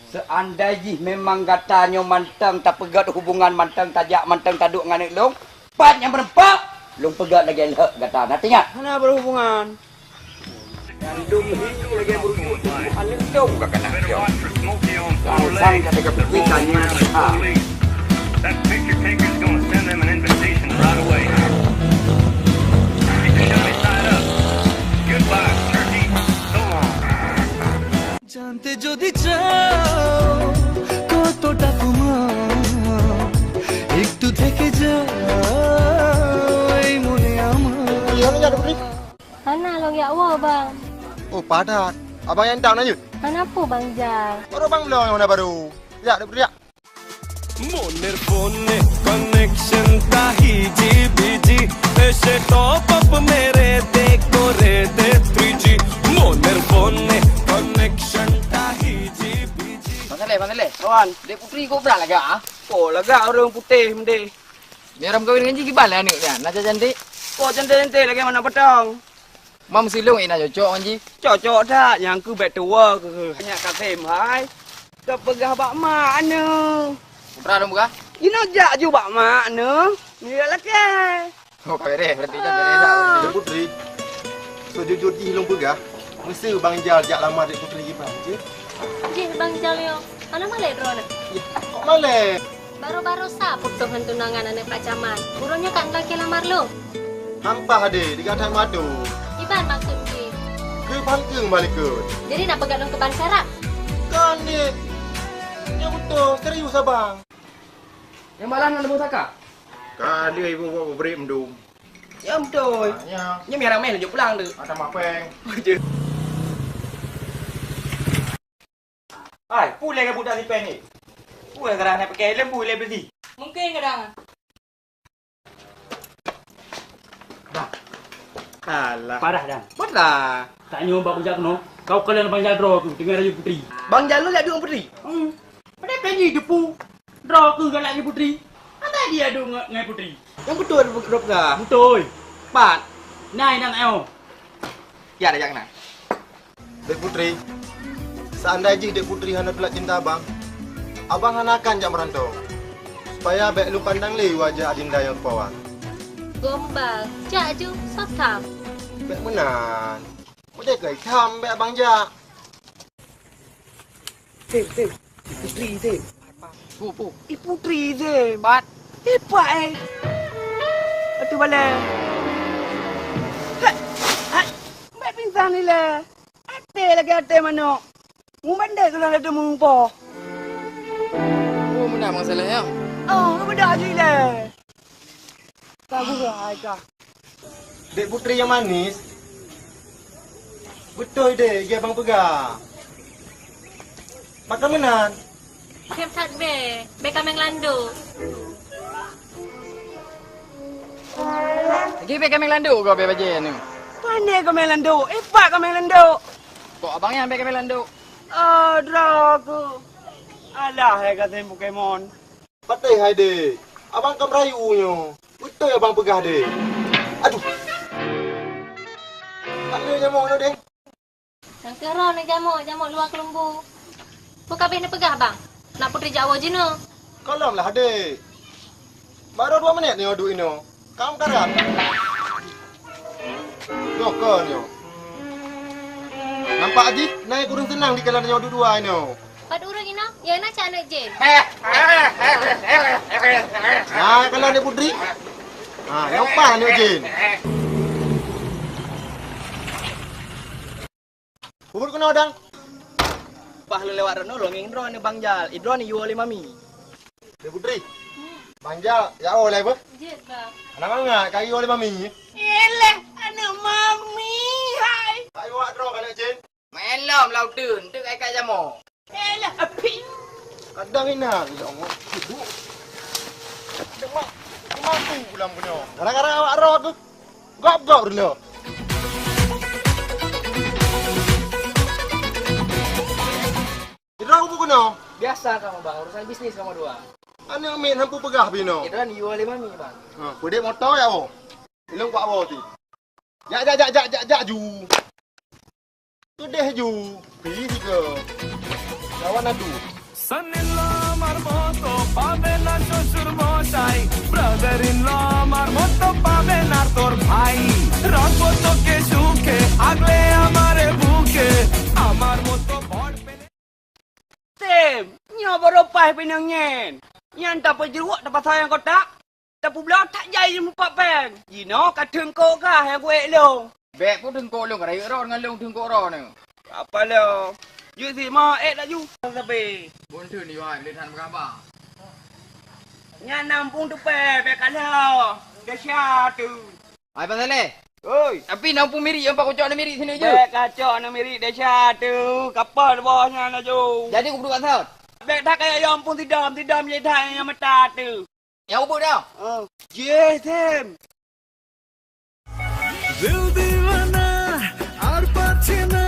Seandainya memang katanya mantang tak pegat hubungan mantang tajak mantang taduk dengan anak long, pat yang berempat, long pegat lagi elok kata. Nak ingat? Mana berhubungan? Kandung hiu lagi berujuk anak long kakak nak Better jauh. watch for Smokey on four Sang legs. kata kepikirannya. That picture taker's gonna send them an invitation right away. Keep the dummy side up. Goodbye, turkey. So long. জানতে যদি চাও কতটা তোমার একটু থেকে যাও এই মনে আমার Yang ni ada Putri. Hana long ya wa bang. Oh, padat. Abang yang down aja. Hana apa bang Jal? Baru bang belum yang baru. Ya, ada Putri ya. মনের ফোনে কানেকশন তাহি জিবিজি এসে টপ আপ মেরে দে করে দে 3G মনের ফোনে কানেকশন তাহি GBG Bang Saleh. Kawan, Dek Putri kau berat lagi ah? oh lega orang putih mende. Biar orang kawin dengan gibal lah anak dia. Nak cantik. Oh cantik-cantik lagi mana petang. Mam silung nak cocok Anji. Cocok tak yang ku bet tua ke. Banyak kat sem hai. Kau pegah bak mak ana. Putra dong buka. Ino jak ju bak mak ana. Ni lah ke. Oh kawin berarti jangan beres. Dek Putri. Sejujurnya hilung pegah. Mesti Bang Jal jak lama Dek Putri gimana je. Jih bang Jal yo. Hana malai drone. Kok malah? Baru-baru sa putuhan tunangan anak pacaman. Burunya kan laki lamar lo. Hampah ade, dikatakan madu. Iban maksud ni. Ke pangkeng balik ke. Jadi nak pegat dong ke ban serak. Kan ni. Ya betul, serius abang. Yang malam nak lebih takak. Kan dia ibu buat beri mendung. Ya betul. Ya, Ni merah meh lanjut pulang tu. ada mapeng. Hai, pulai ke budak sipen ni? Pulai kadang nak pakai lembu le beli. Mungkin kadang. Alah. Parah dah. Betul. Tak nyoba banjak no. Kau kalian banjak draw tu dengan Raja Putri. Bang Jalu lihat dua putri. Pada penyi depu. Draw ke galak ni Putri. Apa dia adu dengan Putri? Yang betul berkedop dah. Betul. Pat. Nai nang eo. Ya ada yang nak. Dek Putri. Seandainya Dek Putri hana pelak cinta abang, abang hanakan jak merantau. Supaya baik lu pandang le wajah adinda yang pawang. Gombal. Jak ju sotam. Baik menan. Mudah ke hitam baik abang jak. Tim. Putri Tim. Pu. Putri Tim. Pat. Hebat Itu balik. Hai. Baik pingsan ni lah. Ate lagi ate mana? Mu mandai kalau ada mengumpa. Oh benar Bang Saleh ya. Oh, beda je lah. Tahu ke kah? Dek Putri yang manis. Betul dek, dia abang pegang. Makan menan. Kem tak be. Be kameng lando. Lagi baik kami landuk kau baik baje ni. Pandai kau main landuk. Hebat kau main landuk. Kok abang yang baik kami landuk. Drago. Alah, hai kata Pokemon. Patai hai dek. Abang kan merayunya. Betul abang pegah dek. Aduh. Tak boleh nyamuk tu dek. Yang kerau ni jamuk luar kelembu. Bukan be nak pegah bang. Nak Putri Jawa je no. Kalem lah dek. Baru 2 minit ni duduk ini. Kamu karat. Yo kan yo. Nampak Haji? Naik kurang senang di kalangan yang dua ini. Pad urang ina. Ya nak cak anak jen. Nah, kalau ada Putri. Ah, nampak ni Jin. Bubur kena odang. Pah lu lewat Reno longeng drone ni Bang Jal. Drone ni you oleh mami. Dia Putri. Banjal, ya oleh apa? Jet bang. Anak angkat kaki oleh mami. Eleh, anak mami. Hai. Tak buat draw kalau Jin. Malam lau tun, tek ai kat jamu. Eleh, api. Kadang ina, ya Allah. Ibu. Demak. Mati pulang punya. Kadang-kadang awak draw tu. Gop-gop dulu. Draw apa kena? Biasa kamu bang, urusan bisnis kamu dua. Anak main hampu pegah bino. Itu kan you oleh mami bang. Ha, pedek motor ya oh. Ilung kuat awak tu. Jak ju. Kedeh ju. Pilih juga. Kawan adu. Son-in-law আমার মতো পাবে না শ্বশুর মশাই, ব্রাদার-ইন-ল আমার মতো পাবে না তোর ভাই, রাখবো তোকে সুখে আগলে আমারে বুকে, আমার মতো বড় পেলে Tem, nyo beropai pinang nyen. Nyan tak perjeruk tak pasal yang kotak. Tak pula tak jai mupak pen. Jino kat thung ko ka yang kuek long. Bek pun tengkok lu kadai ro dengan lu tengkok ro ni. Apa lo? Yu si ma tak ju. Sabe. Bun tu ni wai boleh tan berapa? Nyan nampung tu pe kala. Gasya tu. Ai pasal le? Oi, Tapi nampung miri yang pak kocok ni miri sini je. bek kacau na miri dasya tu. Kapal bawahnya na ju. Jadi aku duduk kat saut. Bek tak kaya yang pun tidam je dah yang mata tu. Yang ubuk dah. Yes, Tem. দিল দিওয়ানা আর পাচ্ছে না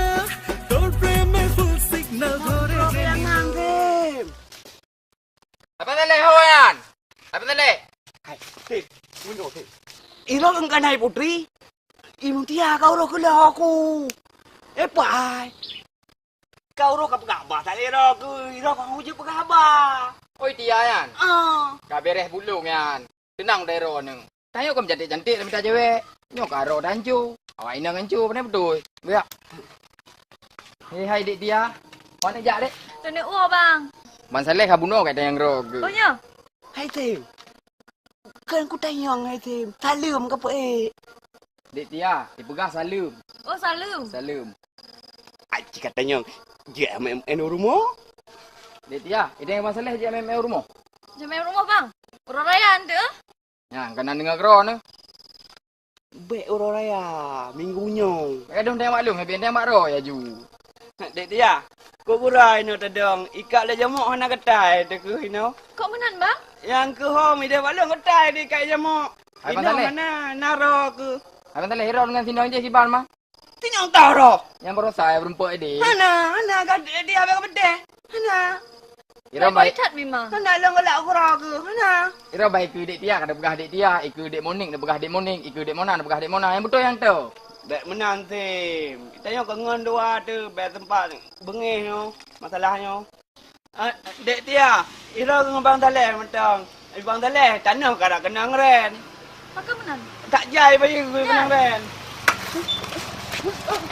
তোর প্রেমে ফুল সিগন্যাল ধরে Jangan, Tem. Apa pasal le hawan? Apa pasal le? Hai, Tim. Mundur, Tim. Iro engkan hai putri. Ibu tia kau roh kela aku. Pai. Kau roh kap kabar tak iro ku. Iro kau je kabar. Oi Tia yan. Ah. Kak beres bulung yan. Tenang dai ro ni. Tanya kau cantik-cantik dalam minta cewek. Nyok karo dancu. Awak ina ngancu benar betul. Berak. Hai dik Tia. Mana jak dek? Tu ni bang. Man Saleh kabuno kat yang ro ke. Oh nya. Hai Tim. Kan ku tanyang hai Tim. Salam ke apa Dik Tia, dipegang salam. Oh salam. Salam. Aji kata tanyang. Je MMN rumah. Dik Tia, ini yang Man Saleh je memang rumah. Jom main rumah bang. Orang raya anda. Ya, kena dengar kro ni. Bek orang raya. Minggunya. Kadang tengok maklum, biar tengok ro ya ju. Dek dia. Kau kurai no tadong. Ikat le jamuk hana ketai te ku hino. Kok menan bang? Yang ke home dia balong ketai di kat jamuk. Hai, Hino Saleh. mana naro ke. Abang Saleh hero dengan sini je si Ban mah. Tinyang tahu ro. Yang baru saya berempat ini. Hana kat dia abang bedeh. Hana. Hero baik. Cat memang. Hana long gelak aku ro ke. Hana. Hero baik ke dik Tia, kada pegah dik Tia, iku dik Moning, dak pegah dik Moning, iku dik Mona, dak pegah dik Mona. Yang betul yang tu. Bek menan Tim. Kita yang kangen dua tu bek tempat bengih no. Masalahnya. Dek Tia, ira dengan Bang Taleh mentang. Bang Taleh tanah kada kenang ren. Maka menan. Tak jai bagi gue kenang ren.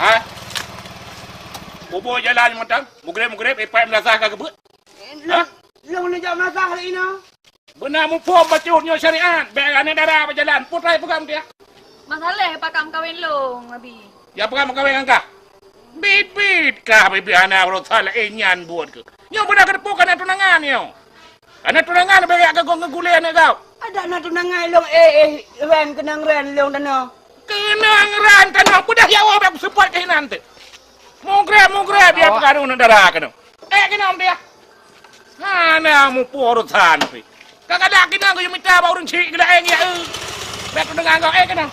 Ha? Bobo jalan mentang. Mugrib ipai melazah ka kebut. Ha? Long ni jam nasah hari ini. Benar mu pom bacunyo syariat. Bek ane darah berjalan. Putrai pegang dia. Masalah pakam kawin long Nabi. Ya pegang kawin angka. Bit kah bibi ana berotala enyan buat ke. Nyo benar kedepuk kana tunangan nyo. Kana tunangan bek ka gong ngegule ane kau. Ada nak tunangan long ren kenang ren long tanah. Kenang ran tanah budak ya wa aku support ke nanti. Mugrib biar pengaruh darah kena. Kenam dia. Ana mu porutan pi. Kagak kenang ko yung minta ba urang cik kada eng ya. Bek dengan kau kenang.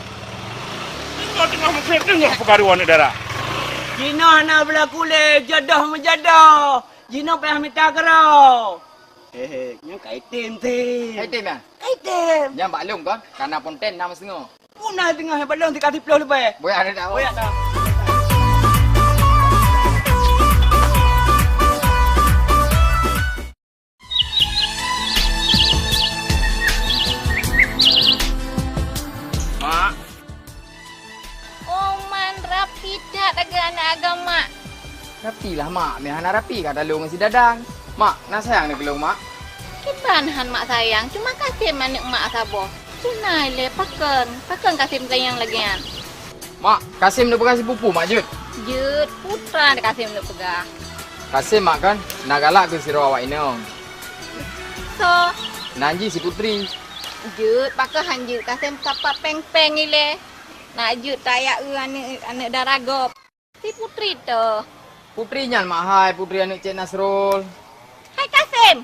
Kau tengah mugrib dengar pengaruh darah. Jino ana belah kulit jodoh menjodoh. Jino payah minta kero. Nyo kaitim Tim. Hai Tim ya. Kaitim. Yang maklum kan, karena ponten nama setengah. Punah tengah balong 30 lebih. Boleh ada tak? Boleh tak? Mak, Oh man rapi dah daga anak agama. Rapi lah mak, mehana rapi kat dalam si Dadang. Mak, nak sayang ni kelong mak. Kibanhan mak sayang, cuma kasih manik mak sabo. Sunai le pakan kasih sayang lagian. Mak, Kasim nak berkasih pupu mak Jud. Jut putra nak kasih nak pegah. Kasim mak kan, nak galak ke si rawak ini om. So, Nanji si Putri. jut pakai hanjut kasih kapak peng-peng ni le. Nak jut tayak anak daragop. Si putri tu. Putri nyan mak hai, Putri anak Cik Nasrul. Hai Kasim.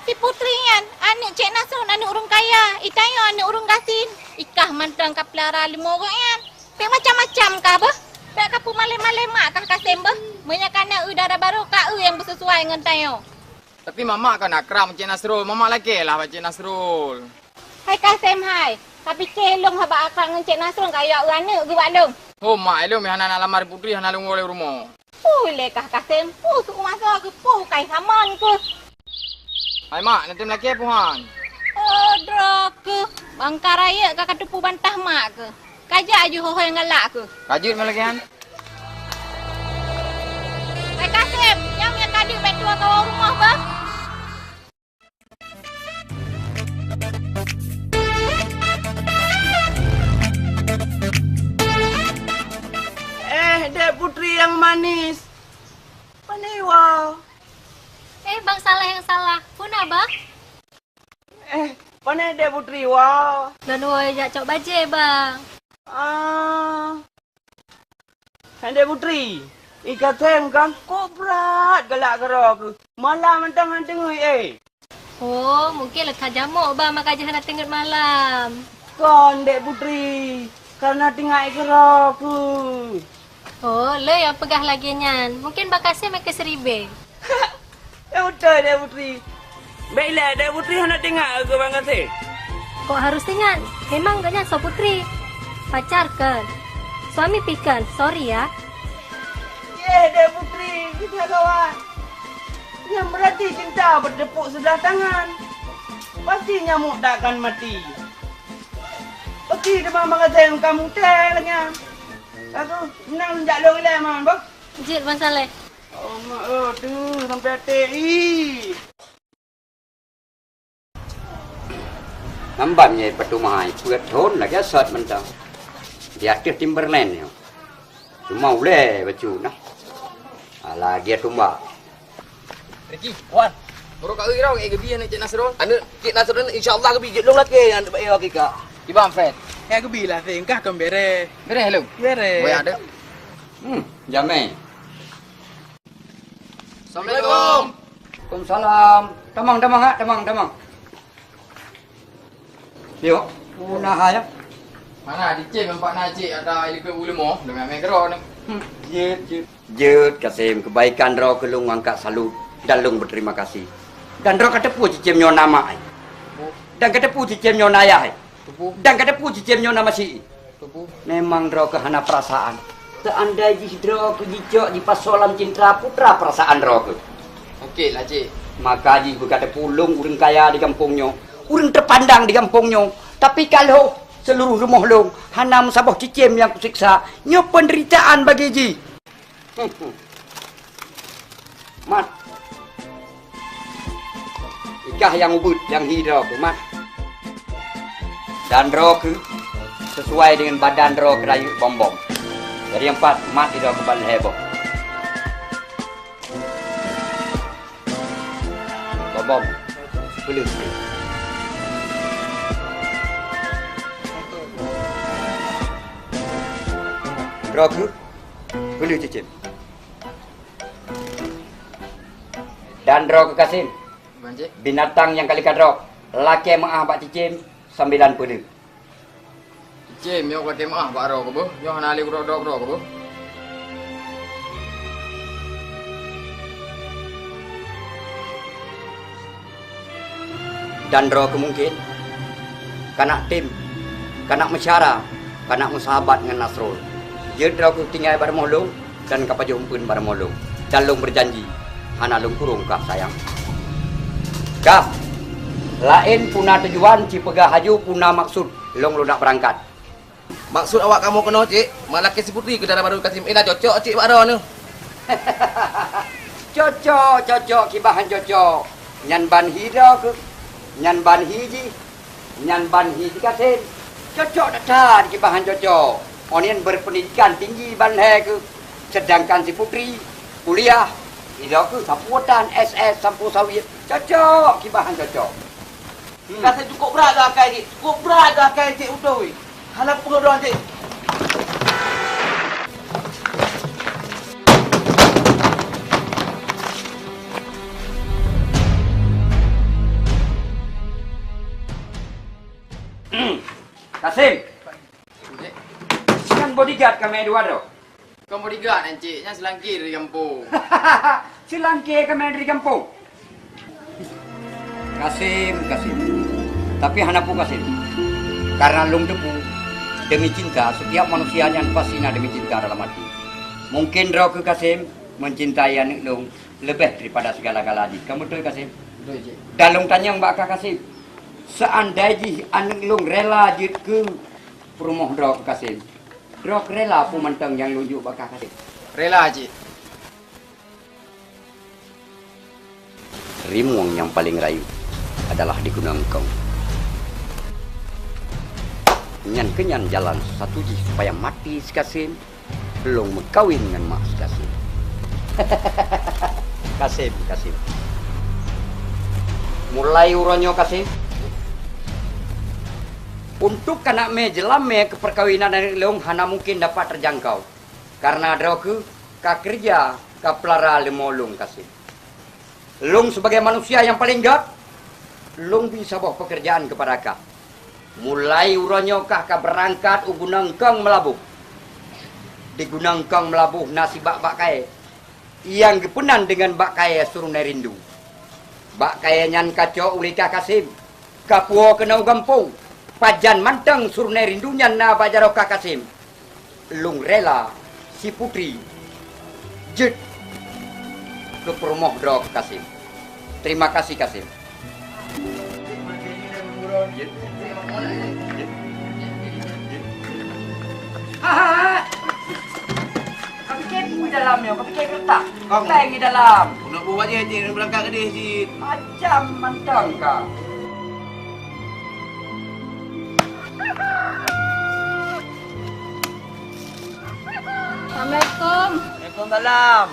Si putri yan, anak Cik Nasrul, anak urung kaya. Itayo anak urung kasin. Ikah mantang ka pelara 5 orang yan. Pek macam-macam kah bah? Pek kapu malem-malem mak kah Kasim bah? Banyak anak udara baru kah yang bersesuai dengan tayo. Tapi mama kan akram Cik Nasrul. Mama lagi lah Cik Nasrul. Hai Kasim hai. Tapi kelong haba akak dengan Cik Nasrul kaya anak ke balong. Oh mak elok mehana nak lamar Putri hana lungo le rumah. lekah Kasim. Suku masa ke kai saman ke. Hai mak, nanti melaki puhan. Drok ke. Bangka raya ke katupu bantah mak ke. Kajak je hoho yang galak ke. Kajut melakian. Hai Kasim, yang tadi baik dua kawan rumah bang. Dek putri yang manis. Paniwa. Bang salah yang salah. Pun abang? Panai dek putri wah. Dan woi jak cok baje bang. Dek putri. Ikat tem kan kok berat galak kerok. Malam mentang tengui Oh, mungkin lekah jamuk bang maka je nak tengok malam. Kon dek putri. Karena tinggal kerok. Oh, le yang pegah lagi nyan. Mungkin bakasnya mereka seribe. Ya betul dek putri. Baiklah dek putri hendak tengok ke bang kasih. Kok harus ingat? Memang gaknya so putri. Pacar kan? Suami pikan. Sorry ya. Dek putri. Kita kawan. Yang berarti cinta berdepuk sebelah tangan. Pasti nyamuk tak akan mati. Pasti demam bang kasih kamu teh lagi. Aku menang jak long ile man bang. Jit bang Saleh. Oh mak tu sampai atik. Nambamnya petumai, buat thôn là cái sợi mình tao. Dia tu Timberland ni. Cuma boleh baju nah. Ala dia tumba. Ricky, Wan. Baru kau irau ke gebi nak Cik Nasrul? Anu Cik Nasrul insya-Allah ke bijak long lagi yang baik okey kak. Ibang Fred. Aku bila singkah kan bere. Bere hello. Bere. Boleh ada. Jamai. Assalamualaikum. Waalaikumsalam. Tamang. Yo, una haya. Mana di Cik nampak nak Cik ada ilmu ulama dengan main kerok ni. Jut Kasim, kebaikan roh kelung angkat salut dan lung berterima kasih. Dan roh kata pu cicim nyon nama ai. Dan kata pu cicim nyon ayah ai. Dan kata pu cicim nyon nama si. Memang roh kehana perasaan. Seandai roh ke jicok di pasolam cinta putra perasaan roh ke. Okeylah Cik. Maka ji berkata pulung urang kaya di kampungnya. Urang terpandang di kampungnya. Tapi kalau seluruh rumah long hana musabah cicim yang kusiksa, nyo penderitaan bagi ji. Mat. Ikah yang ubud, yang hidro ke mat. Dan roh ke sesuai dengan badan roh kerayu bom-bom. Jadi yang empat, mat hidro ke ban heboh. Bom-bom. Belum. Roh ke belum cicim. Dan roh kekasim. Banjik. Binatang yang kali kadrok. Laki maah bak cicim 90. Cik, yo kata maaf bak ro ke boh. Yo hana ali ro ke boh. Dan roh kemungkin kanak tim, kanak mesyara, kanak musahabat dengan Nasrul. Dia roh ku tinggal pada molong dan kapal jumpun pada molong. Dan long berjanji hana long kurung kah sayang. Kah lain puna tujuan cipega haju puna maksud long lu nak berangkat. Maksud awak kamu kena cik, malah ke si putri ke dalam baru Kasim. Dah cocok cik baro ni. Cocok kibahan cocok. Nyan ban hira ke nyan ban hiji. Nyan ban hiji Kasim. Cocok dah kibahan cocok. Onian berpendidikan tinggi ban he ke. Sedangkan si putri kuliah hira ke sapuatan SS sampu sawit. Cocok kibahan cocok. Kata cukup berat dah kai cik. Cukup berat dah kai cik utoi. Hanak pengodohan cik. Kasim. Kan bodyguard kami dua tu. Kau bodyguard kan Cik, yang selangkir di kampung. Selangkir kami dari kampung. Kasim. Tapi hanapu Kasim. Karena lung debu demi cinta, setiap manusia yang pasti demi cinta dalam hati. Mungkin roh ke Kasim, mencintai anak long lebih daripada segala-galanya. Kamu betul Kasim? Betul, Cik. Dan long tanya Mbak Kasim, seandainya anak long rela je ke rumah Drok Kasim, Drok rela pun mentang yang lunjuk Mbak Kasim. Rela, Cik. Rimuang yang paling rayu adalah di Gunung Kong. Kenyan jalan satu ji supaya mati si Kasim, belum berkawin dengan mak si Kasim. Kasim. Mulai uronyo Kasim. Untuk anak me jelame ke perkawinan dari leung hana mungkin dapat terjangkau. Karena ada ke kerja ke pelara lemolung Kasim. Long sebagai manusia yang paling gat, long bisa bawa pekerjaan kepada kak. Mulai uronyo kah berangkat u Gunung Kong melabuh. Di Gunung Kong melabuh nasi bak kaya. Yang gepunan dengan bak kaya suruh nerindu. Bak kaya nyan kacau ulika Kasim. Kapuo kena gampung. Pajan manteng suruh nerindu nyan na bajaroka Kasim. Lung rela si putri. Jet. Ke perumoh Drok Kasim. Terima kasih Kasim. Kau fikir di dalamnya, kau fikir letak. Kau lain di dalam. Nak buat je Cik, nak berangkat ke dia Cik. Macam mantang kau. Assalamualaikum. Waalaikumsalam.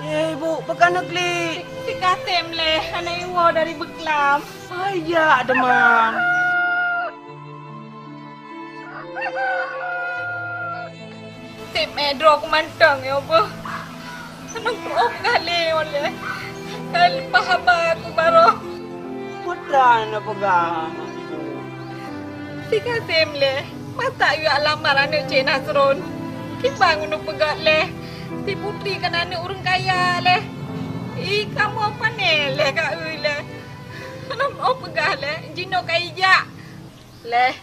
Ibu, pekan nak klik. Si Kasim leh, anak iwo dari Beklam. Saya teman. Tip medro aku mantang ya apa. Anak ku kali oleh. Kali paham aku baru. Putra nak pegang. Ibu. Si Kasim leh. Mata yu alamar anak Cik Nasrun. Kibang unu pegat leh. Si putri kan anak orang kaya leh. Kamu apa ni leh kak ui leh. Anak mau pegat leh. Jino kaijak. Leh.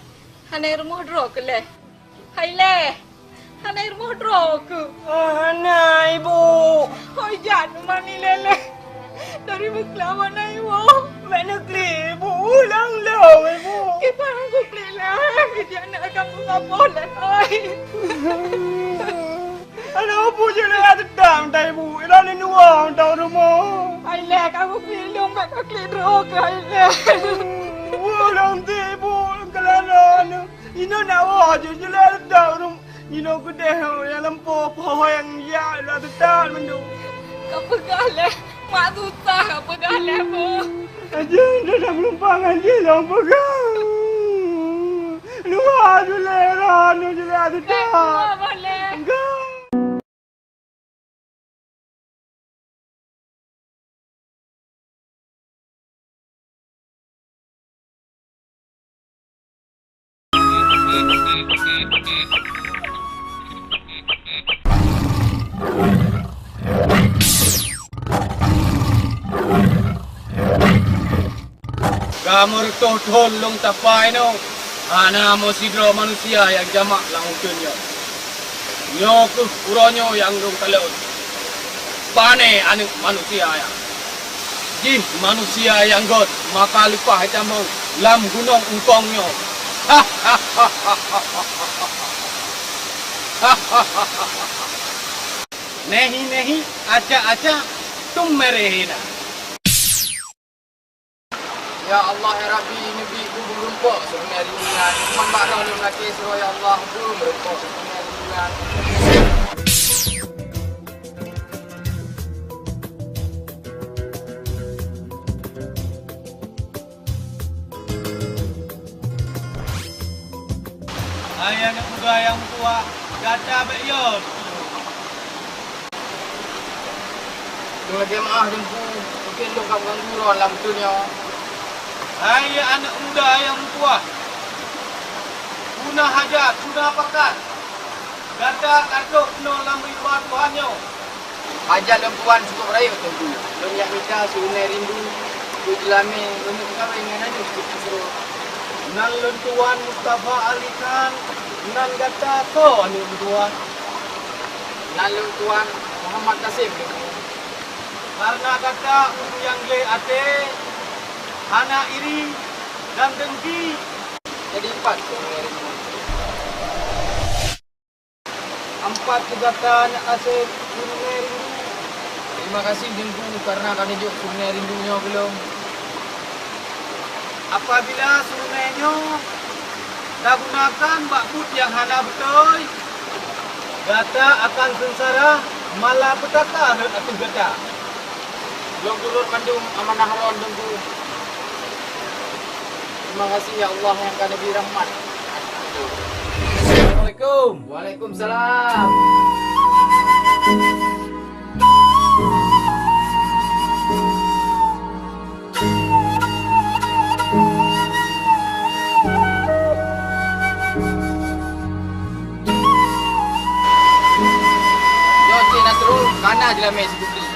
Anak rumah drok leh. Hai leh. Anak rumah drok. Anak ibu. Hai jangan mani leh. Dari Beklam anak ibu. Mek nak klik ibu. Ulang lau ibu. Kibang aku klik lah. Dia nak kamu ngapun lah. Hai. Anak apa je lah sedang tak ibu. Dah ni nuang tau rumah. Hai leh kamu klik long mek kau klik drok hai leh. Ulang tu ibu. Kelana ni. Ino nak wah je lah sedang rumah. Ino kedai yang lempo pohon yang ya lah sedang mendu. Kau pegang leh. Mak susah kau pegang leh bu. Aja dah dah melumpangan je lah pegang. Luar tu lera nu je lah sedang. Luar boleh. Enggak. Kamu tuh tolong tapai no. Ana mosidro manusia yang jamak lang utunyo. Nyo ku uronyo yang dong kalau. Pane anu manusia ya. Ji manusia yang god maka lupa jamong lam gunung ungkongnya. Nehi aja tum merehina. Ya Allah ya Rabbi nabi ku berempok sebenarnya ringan. Cuma bakno lu laki suruh ya Allah ku berempok sebenarnya ringan. Ayah nak muda yang tua gata beyon. Lu lagi maaf jempu. Mungkin lu ganggu dalam dunia. Ayah anak muda yang tua. Guna hajat, guna pakat. Gata katuk no lam ribuan Tuhannya. Hajat dan puan cukup raya tentu. Lu yang nikah sunai rindu. Lu jelami, lu nak kahwin dengan aja cukup suruh. Nan lentuan Mustafa Ali Khan. Nan gata to anu tuan. lalu Tuan Muhammad Kasim. Karena kata yang le ate, hana iri dan dengki. Jadi 4 Suruh rindu. 4 juga tanya kasih suruh rindu. Terima kasih Dengku karena kami juga suruh rindunya belum. Apabila sunainya dah gunakan bakput yang hana betul, gata akan sengsara malah petaka atau gata. Belum turun mandum amanah ron Dengku. Terima kasih ya Allah yang kami beri rahmat. Assalamualaikum. Waalaikumsalam. Yo, Cik Nasrul, kana je lah Mek Sekuti.